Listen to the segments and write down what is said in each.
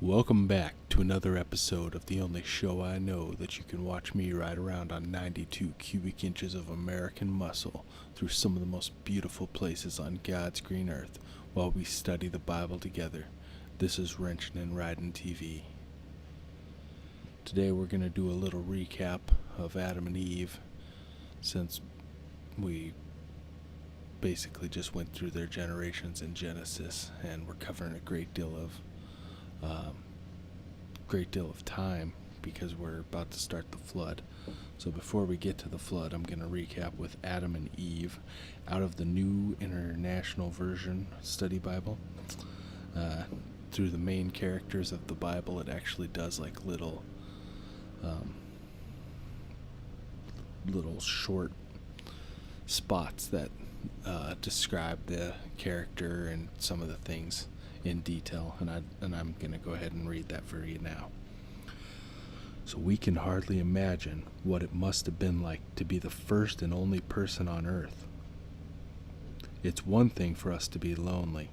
Welcome back to another episode of the only show I know that you can watch me ride around on 92 cubic inches of American muscle through some of the most beautiful places on God's green earth while we study the Bible together. This is Wrenchin' and Riding TV. Today we're going to do a little recap of Adam and Eve, since we basically just went through their generations in Genesis, and we're covering a great deal of time because we're about to start the flood. So before we get to the flood, I'm going to recap with Adam and Eve out of the New International Version Study Bible. Through the main characters of the Bible, it actually does like little short spots that describe the character and some of the things in detail, and I'm going to go ahead and read that for you now. So we can hardly imagine what it must have been like to be the first and only person on earth. It's one thing for us to be lonely.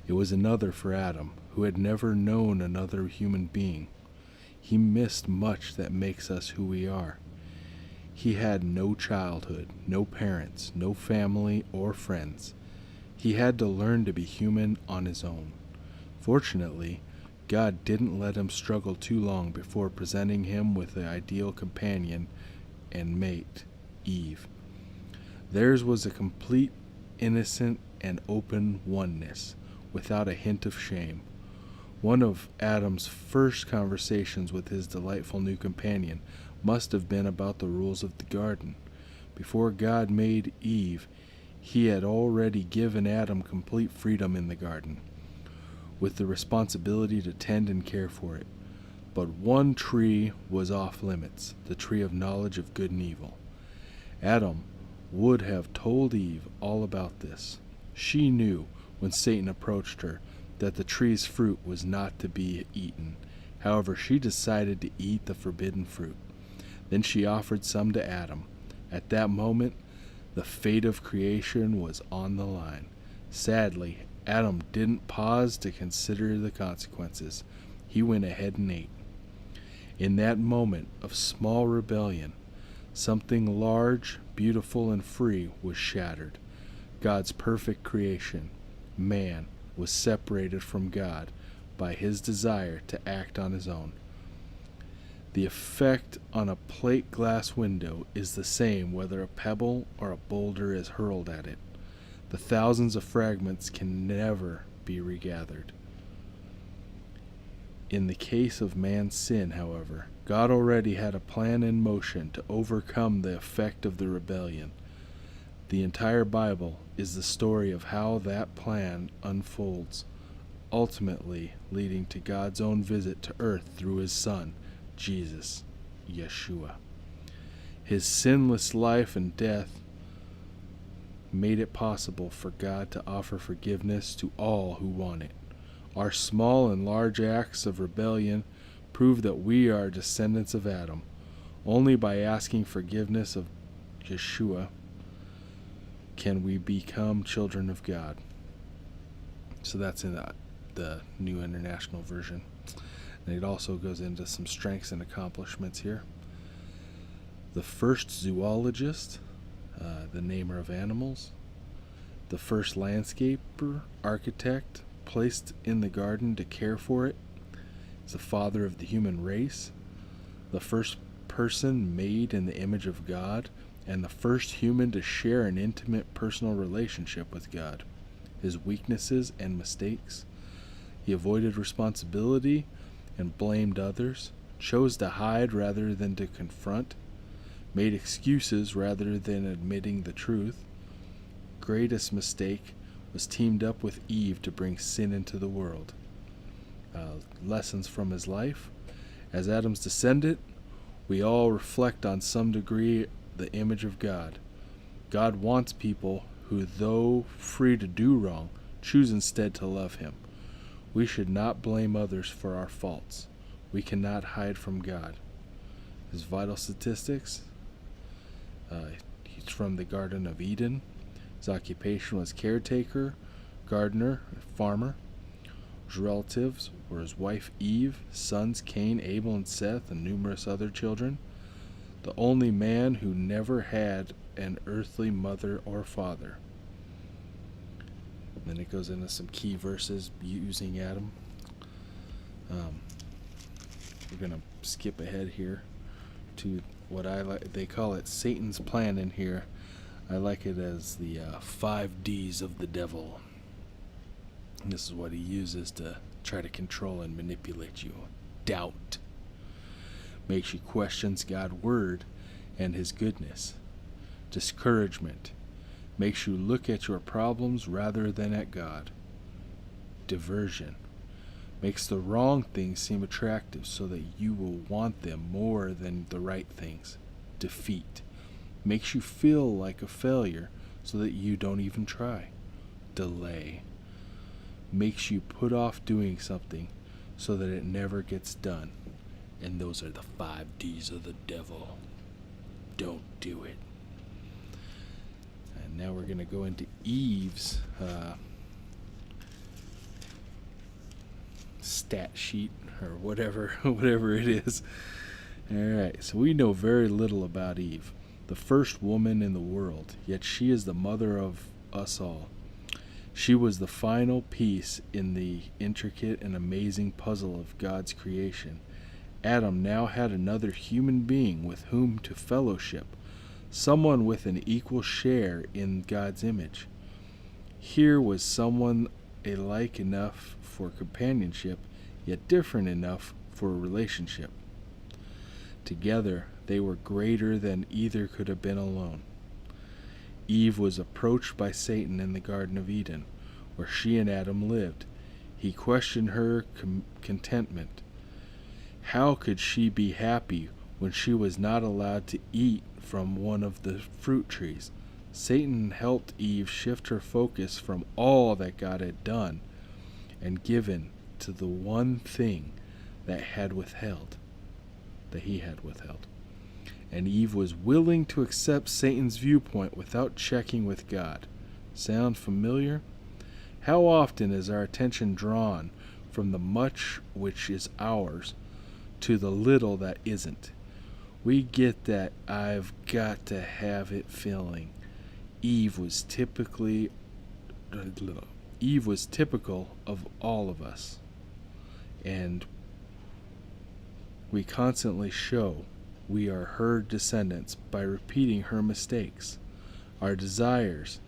It was another for Adam, who had never known another human being. He missed much that makes us who we are. He had no childhood, no parents, no family or friends. He had to learn to be human on his own. Fortunately, God didn't let him struggle too long before presenting him with the ideal companion and mate, Eve. Theirs was a complete, innocent, and open oneness, without a hint of shame. One of Adam's first conversations with his delightful new companion must have been about the rules of the garden. Before God made Eve, he had already given Adam complete freedom in the garden, with the responsibility to tend and care for it. But one tree was off limits, the tree of knowledge of good and evil. Adam would have told Eve all about this. She knew, when Satan approached her, that the tree's fruit was not to be eaten. However, she decided to eat the forbidden fruit. Then she offered some to Adam. At that moment, the fate of creation was on the line. Sadly, Adam didn't pause to consider the consequences. He went ahead and ate. In that moment of small rebellion, something large, beautiful, and free was shattered. God's perfect creation, man, was separated from God by his desire to act on his own. The effect on a plate glass window is the same whether a pebble or a boulder is hurled at it. The thousands of fragments can never be regathered. In the case of man's sin, however, God already had a plan in motion to overcome the effect of the rebellion. The entire Bible is the story of how that plan unfolds, ultimately leading to God's own visit to earth through his Son, Jesus, Yeshua. His sinless life and death made it possible for God to offer forgiveness to all who want it. Our small and large acts of rebellion prove that we are descendants of Adam. Only by asking forgiveness of Yeshua can we become children of God. So that's in the New International Version. And it also goes into some strengths and accomplishments here. The first zoologist, the namer of animals. The first landscaper, architect, placed in the garden to care for it. Is the father of the human race. The first person made in the image of God, and the first human to share an intimate personal relationship with God. His weaknesses and mistakes. He avoided responsibility and blamed others, chose to hide rather than to confront, made excuses rather than admitting the truth. Greatest mistake was teamed up with Eve to bring sin into the world. Lessons from his life. As Adam's descendant, we all reflect on some degree the image of God. God wants people who, though free to do wrong, choose instead to love him. We should not blame others for our faults. We cannot hide from God. His vital statistics. He's from the Garden of Eden. His occupation was caretaker, gardener, farmer. His relatives were his wife Eve, sons Cain, Abel, and Seth, and numerous other children. The only man who never had an earthly mother or father. Then it goes into some key verses using Adam. We're going to skip ahead here to what I like. They call it Satan's plan in here. I like it as the 5 Ds of the devil. And this is what he uses to try to control and manipulate you. Doubt. Makes you question God's word and his goodness. Discouragement. Makes you look at your problems rather than at God. Diversion. Makes the wrong things seem attractive so that you will want them more than the right things. Defeat. Makes you feel like a failure so that you don't even try. Delay. Makes you put off doing something so that it never gets done. And those are the 5 Ds of the devil. Don't do it. And now we're going to go into Eve's stat sheet or whatever it is. All right, so we know very little about Eve, the first woman in the world, yet she is the mother of us all. She was the final piece in the intricate and amazing puzzle of God's creation. Adam now had another human being with whom to fellowship, someone with an equal share in God's image. Here was someone alike enough for companionship, yet different enough for a relationship. Together, they were greater than either could have been alone. Eve was approached by Satan in the Garden of Eden, where she and Adam lived. He questioned her contentment. How could she be happy when she was not allowed to eat from one of the fruit trees? Satan helped Eve shift her focus from all that God had done and given to the one thing that he had withheld. And Eve was willing to accept Satan's viewpoint without checking with God. Sound familiar? How often is our attention drawn from the much which is ours to the little that isn't? We get that I've got to have it feeling. Eve was typical of all of us. And we constantly show we are her descendants by repeating her mistakes. Our desires,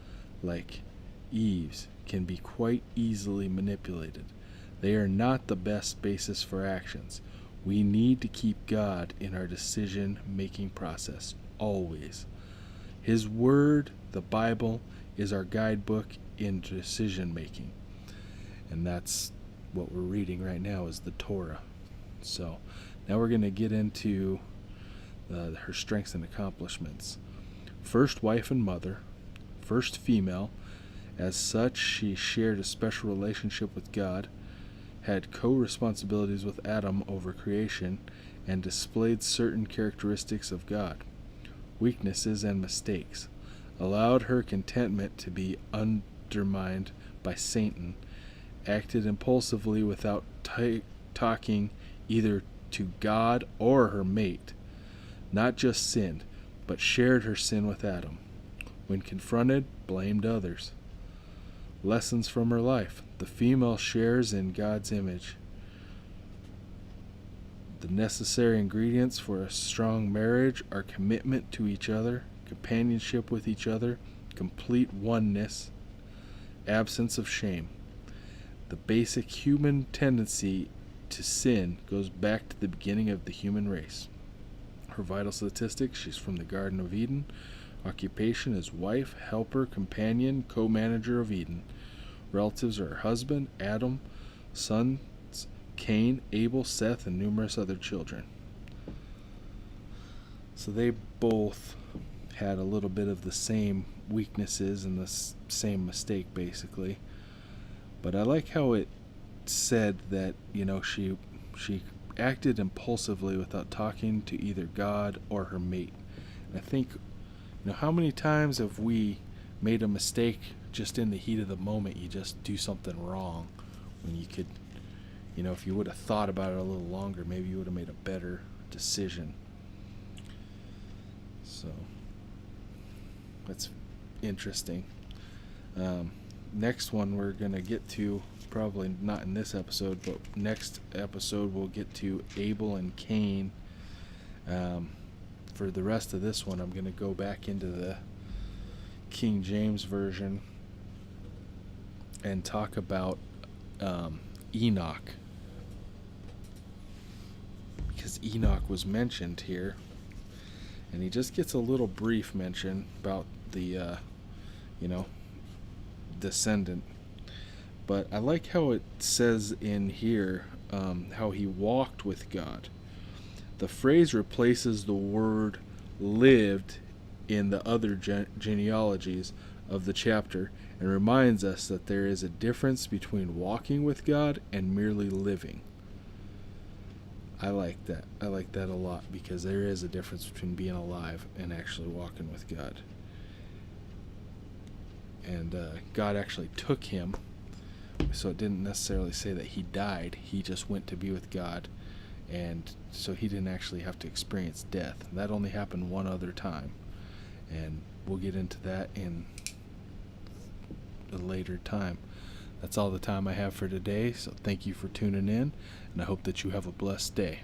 like Eve's, can be quite easily manipulated. They are not the best basis for actions. We need to keep God in our decision-making process, always. His Word, the Bible, is our guidebook in decision-making. And that's what we're reading right now is the Torah. So now we're going to get into her strengths and accomplishments. First wife and mother, first female. As such, she shared a special relationship with God, had co-responsibilities with Adam over creation, and displayed certain characteristics of God. Weaknesses and mistakes. Allowed her contentment to be undermined by Satan, acted impulsively without talking either to God or her mate. Not just sinned, but shared her sin with Adam. When confronted, blamed others. Lessons from her life. The female shares in God's image. The necessary ingredients for a strong marriage are commitment to each other, companionship with each other, complete oneness, absence of shame. The basic human tendency to sin goes back to the beginning of the human race. Her vital statistics: she's from the Garden of Eden. Occupation is wife, helper, companion, co-manager of Eden. Relatives are her husband, Adam, sons, Cain, Abel, Seth, and numerous other children. So they both had a little bit of the same weaknesses and the same mistake, basically. But I like how it said that, she acted impulsively without talking to either God or her mate. And I think, how many times have we made a mistake just in the heat of the moment? You just do something wrong when you could, if you would have thought about it a little longer, maybe you would have made a better decision. So that's interesting. Next one we're going to get to, probably not in this episode, but next episode we'll get to Abel and Cain. For the rest of this one, I'm going to go back into the King James Version and talk about Enoch, because Enoch was mentioned here, and he just gets a little brief mention about the descendant. But I like how it says in here how he walked with God. The phrase replaces the word lived in the other genealogies of the chapter and reminds us that there is a difference between walking with God and merely living. I like that. I like that a lot, because there is a difference between being alive and actually walking with God. And God actually took him, so it didn't necessarily say that he died. He just went to be with God, and so he didn't actually have to experience death. That only happened one other time, and we'll get into that in a later time. That's all the time I have for today, so thank you for tuning in, and I hope that you have a blessed day.